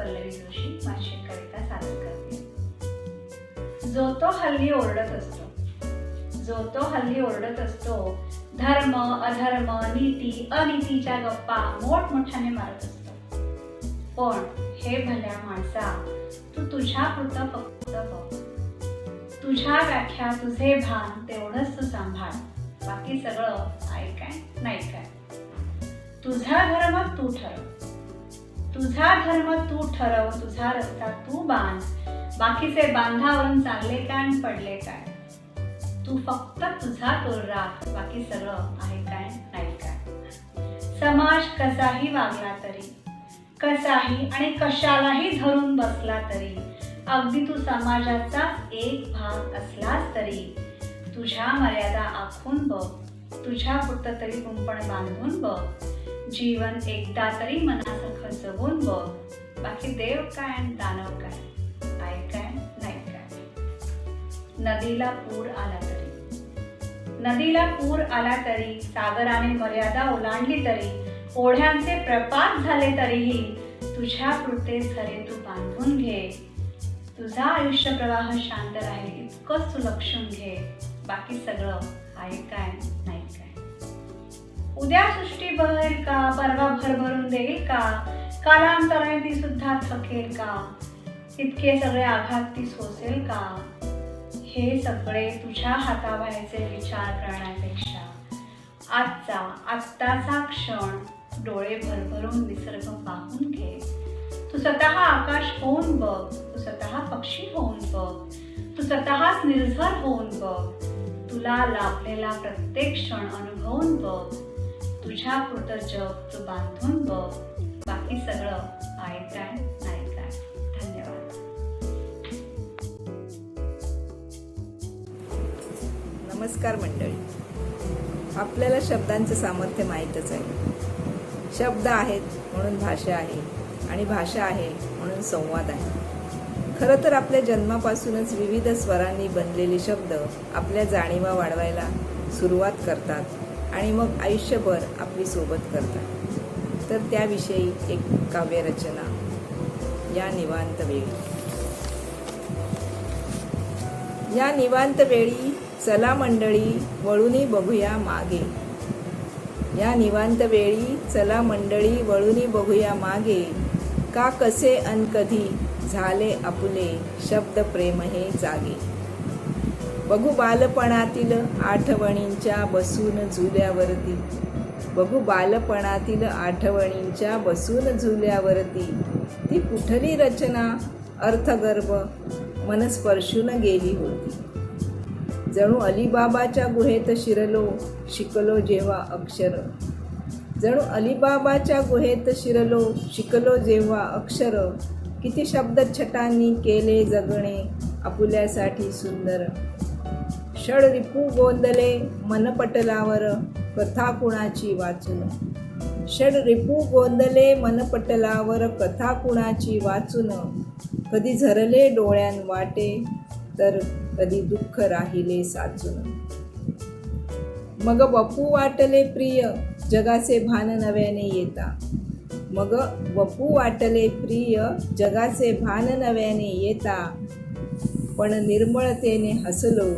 पल्लवी जोशी माझी कविता सादर करते। जो तो हल्ली ओरडत असतो, धर्म अधर्म नीती अनीतीच्या गप्पा मोठमोठ्याने मारत असतो। पण हे भल्या माणसा, तू तुझ्यापुरतं फक्त बघ, तुझ्या व्याख्या तुझे भान तेवढंच तू सांभाळ, बाकी सगळं आहे काय नाही काय। तुझा धर्म तू ठरव, तुझा रस्ता तू बांध, बाकीचे बांधावरून चालले काय आणि पडले काय। तू फक्त तुझा तोल राख, बाकी सगळं आहे काय नाही काय। समाज कसाही वागला तरी, कसाही आणि कशालाही धरून बसला तरी, अगदी तू समाजाचा एक भाग असलास तरी, तुझ्या मर्यादा आखून बघ, तुझ्या पुरतं तरी कुंपण बांधून बघ, जीवन एकदा तरी मनासारखं जगून बघ, बाकी देव काय आणि दानव काय, आहे काय नाही काय। नदीला पूर आला तरी, सागराने मर्यादा ओलांडली तरी, ओढ्यांचे प्रपात झाले तरीही, तुझ्या पुरते झरे तू बांधून घे, तुझा आयुष्य प्रवाह शांत राहील इतकंच तू लक्षून घे, बाकी सगळं आहे काय नाही काय। उद्या सृष्टी बहरेल का, परवा भरभरून देईल का, कालांतराने ती सुद्धा थकेल का, इतके सगळे आघात ती सोसेल का। हे सगळे तुझ्या हाताबाहेरचे विचार करण्यापेक्षा आत्ताचा क्षण डोळे भरभरून निसर्ग पाहून घे। तू स्वतः आकाश होऊन बघ, तू स्वतः पक्षी होऊन बघ, तू स्वतःच निर्झर होऊन बघ, तुला लाभलेला प्रत्येक क्षण अनुभवून बघ, तुझ्या पुरतं जग तू बांधून बघ, बाकी सगळं आहे काय नाही काय। धन्यवाद। नमस्कार मंडळी, आपल्याला शब्दांचं सामर्थ्य माहीतच आहे। शब्द आहेत म्हणून भाषा आहे, आणि भाषा आहे म्हणून संवाद आहे। खरं तर आपल्या जन्मापासूनच विविध स्वरांनी बनलेले शब्द आपल्या जाणीवा वाढवायला सुरुवात करतात आणि मग आयुष्यभर आपली सोबत करतात। तर त्याविषयी एक काव्यरचना, या निवांत वेळी। या निवांत वेळी चला मंडळी वळूनी बघूया मागे, या निवांत वेळी चला मंडळी वळूनी बघूया मागे, का कसे अन कधी झाले आपुले शब्द प्रेम हे जागे। बघू बालपणातील आठवणींच्या बसून झुल्यावरती, बघू बालपणातील आठवणींच्या बसून झुल्यावरती, ती कुठली रचना अर्थगर्भ मन स्पर्शून गेली होती। जणू अलिबाबाच्या गुहेत शिरलो शिकलो जेव्हा अक्षर, जणू अलिबाबाच्या गुहेत शिकलो जेव्हा अक्षर, किती शब्द छटांनी केले जगणे आपुल्यासाठी सुंदर। षड रिपू गोंदले मनपटलावर कथा कुणाची वाचून, षड रिपू गोंदले मनपटलावर कथा कुणाची वाचून, कधी झरले डोळ्यान वाटे तर कधी दुःख राहिले साचून। मग वपू वाटले प्रिय जगाचे भान नव्याने येता, मग वपू वाटले प्रिय जगाचे भान नव्याने येता, पण निर्मळतेने हसलो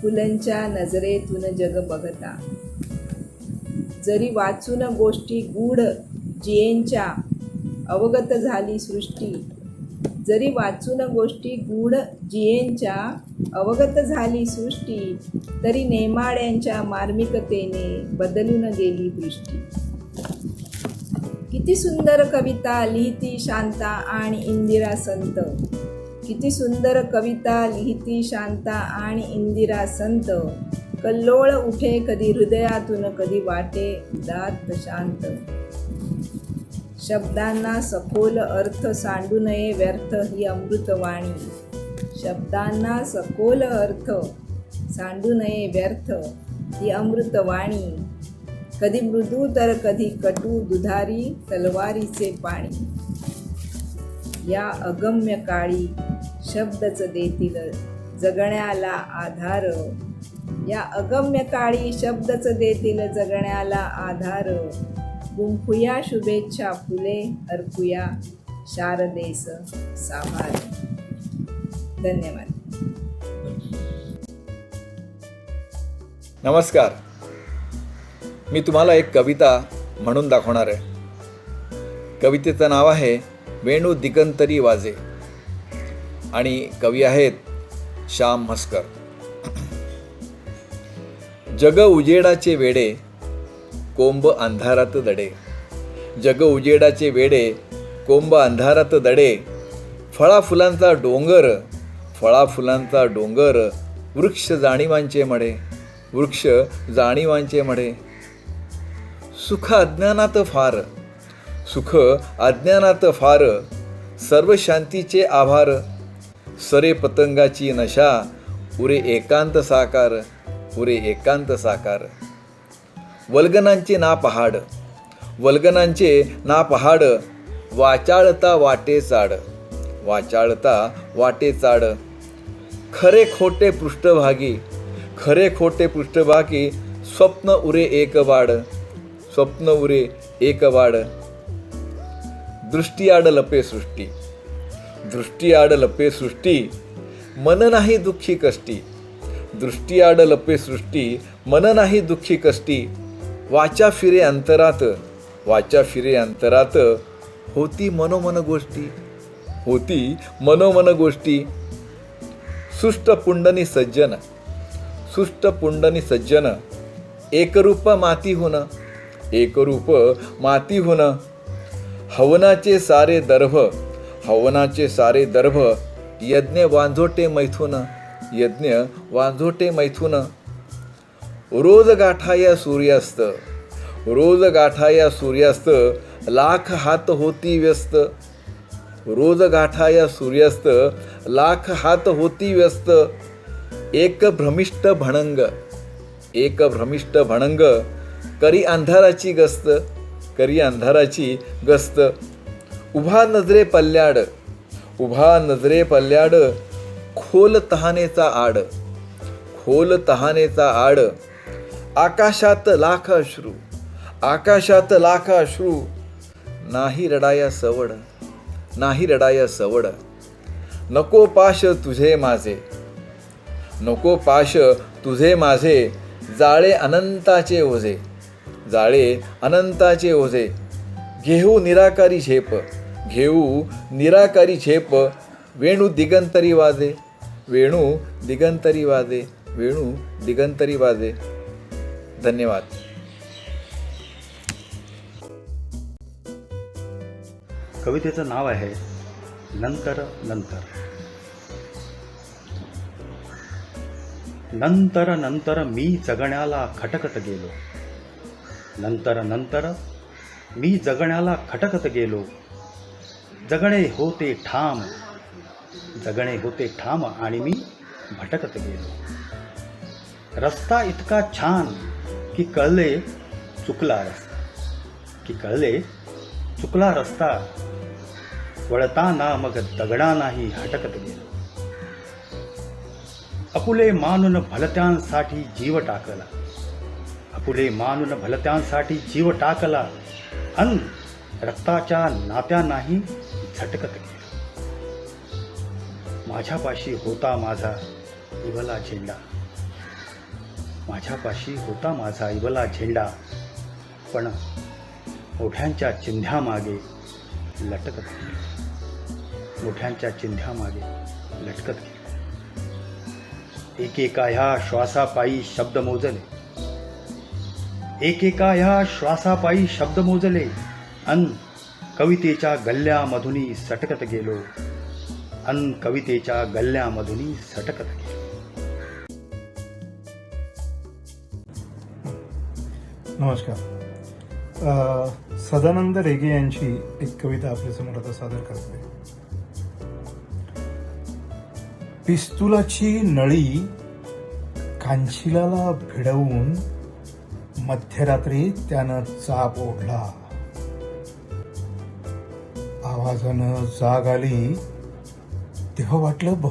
फुलांच्या नजरेतून जग बघता। जरी वाचून गोष्टी गूढ जियेंच्या अवगत झाली सृष्टी, जरी वाचून गोष्टी गूढ जियेंच्या अवगत झाली सृष्टी, तरी नेमाड्यांच्या मार्मिकतेने बदलून गेली दृष्टी। किती सुंदर कविता लिहिती शांता आणि इंदिरा संत, किती सुंदर कविता लिहिती शांता आणि इंदिरा संत, कल्लोळ उठे कधी हृदयातून कधी वाटे उदात्त शांत। शब्दांना सखोल अर्थ सांडू नये व्यर्थ ही अमृतवाणी, शब्दांना सखोल अर्थ सांडू नये व्यर्थ ही अमृतवाणी, कधी मृदू तर कधी कटू दुधारी तलवारीचे पाणी। या अगम्य काळी शब्दच देतील जगण्याला आधार, या अगम्य काळी शब्दच देतील जगण्याला आधार। गुंफूया शुभेच्छा फुले अर्पूया शारदेस साभार. धन्यवाद. नमस्कार. मी तुम्हाला एक कविता म्हणून दाखवणार आहे. कवितेचं नाव आहे वेणू दिगंतरी वाजे आणि कवी आहेत श्याम म्हस्कर. जग उजेडाचे वेडे कोंब अंधारात दडे. जग उजेडाचे वेडे कोंब अंधारात दडे. फळाफुलांचा डोंगर फळाफुलांचा डोंगर वृक्ष जाणीवांचे मडे वृक्ष जाणीवांचे मडे. सुख अज्ञानात फार सुख अज्ञानात फार सर्व शांतीचे आभार. सरे पतंगाची नशा उरे एकांत साकार उरे एकांत साकार. वल्गनांचे ना पहाड वल्गनांचे ना पहाड वाचाळता वाटे चाड वाचाळता वाटे चाड. खरे खोटे पृष्ठभागी खरे खोटे पृष्ठभागी स्वप्न उरे एक वाड स्वप्न उरे एक वाड. दृष्टी आड लपे सृष्टी दृष्टी आड लपे सृष्टी मन नाही दुःखी कष्टी दृष्टी आड लपे सृष्टी मन नाही दुःखी कष्टी. वाचा फिरे अंतरात वाचा फिरे अंतरात होती मनोमन गोष्टी होती मनोमन गोष्टी. सुष्ट पुंडनी सज्जन सुष्ट पुंडनी सज्जन एकरूप माती होन एकरूप माती होन. हवनाचे सारे दर्भ हवनाचे सारे दर्भ यज्ञ वांझोटे मैथुन यज्ञ वांझोटे मैथुन. रोज गाठाया सूर्यास्त रोज गाठाया सूर्यास्त लाख हात होती व्यस्त रोज गाठाया सूर्यास्त लाख हात होती व्यस्त. एक भ्रमिष्ट भणंग एक भ्रमिष्ट भणंग करी अंधाराची गस्त करी अंधाराची गस्त. उभा नजरे पल्ल्याड उभा नजरे पल्ल्याड खोल तहानेचा आड खोल तहानेचा आड. आकाशात लाख अश्रू आकाशात लाख अश्रू नाही रडाया सवड नाही रडाया सवड. नको पाश तुझे माझे नको पाश तुझे माझे जाळे अनंताचे ओझे जाळे अनंताचे ओझे. घेऊ निराकारी झेप घेऊ निराकारी झेप वेणू दिगंतरी वाजे वेणू दिगंतरी वाजे वेणू दिगंतरी वाजे. धन्यवाद. कवितेचं नाव आहे नंतर नंतर. नंतर नंतर मी जगण्याला खटकत गेलो नंतर नंतर मी जगण्याला खटकत गेलो. जगणे होते ठाम जगणे होते ठाम आणि मी भटकत गेलो. रस्ता इतका छान की कळले चुकला रस्ता की कळले चुकला रस्ता. वळताना मग दगडांनाही हटकत गेलो. अपुले मानून भलत्यांसाठी जीव टाकला अपुले मानून भलत्यांसाठी जीव टाकला. अन रक्ताच्या नात्यांनाही झटकत गेलो. माझ्यापाशी होता माझा इवला झेंडा माझ्यापाशी होता माझा इवला झेंडा. पण मोठ्यांच्या चिंध्यामागे लटकत गेलो मोठ्यांच्या चिंध्यामागे लटकत गेलो. एकेका ह्या श्वासापायी शब्द मोजले एकेका ह्या श्वासापायी शब्द मोजले. अन कवितेच्या गल्ल्यामधूनही सटकत गेलो अन कवितेच्या गल्ल्यामधूनही सटकत गेलो. नमस्कार. सदानंद रेगे यांची एक कविता आपल्यासमोर आता सादर करते. पिस्तुलाची नळी कांचिलाला भिडवून मध्यरात्री त्यानं चाप ओढला. आवाजानं जाग आली तेव्हा वाटलं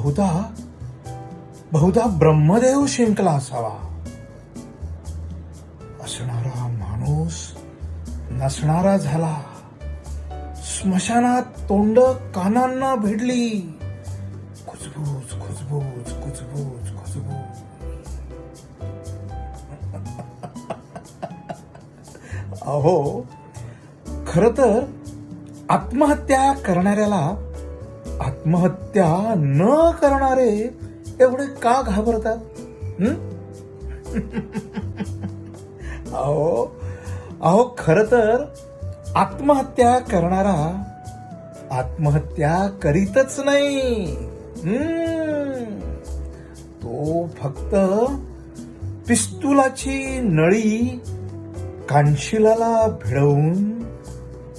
बहुधा ब्रह्मदेव शिंकला असावा. असणारा माणूस नसणारा झाला. स्मशानात तोंड कानांना भिडली. खुसबूज खुसबूज खुसबूज खुसबूज. अहो, खर तर आत्महत्या करणाऱ्याला आत्महत्या न करणारे एवढे का घाबरतात? अहो खर तर आत्महत्या करणारा आत्महत्या करीतच नाही. तो फक्त पिस्तुलाची नळी कानशिलाला भिडवून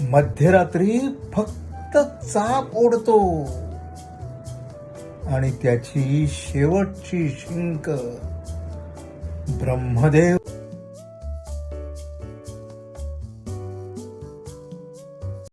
मध्यरात्री फक्त चाप ओढतो आणि त्याची शेवटची शिंक ब्रह्मदेव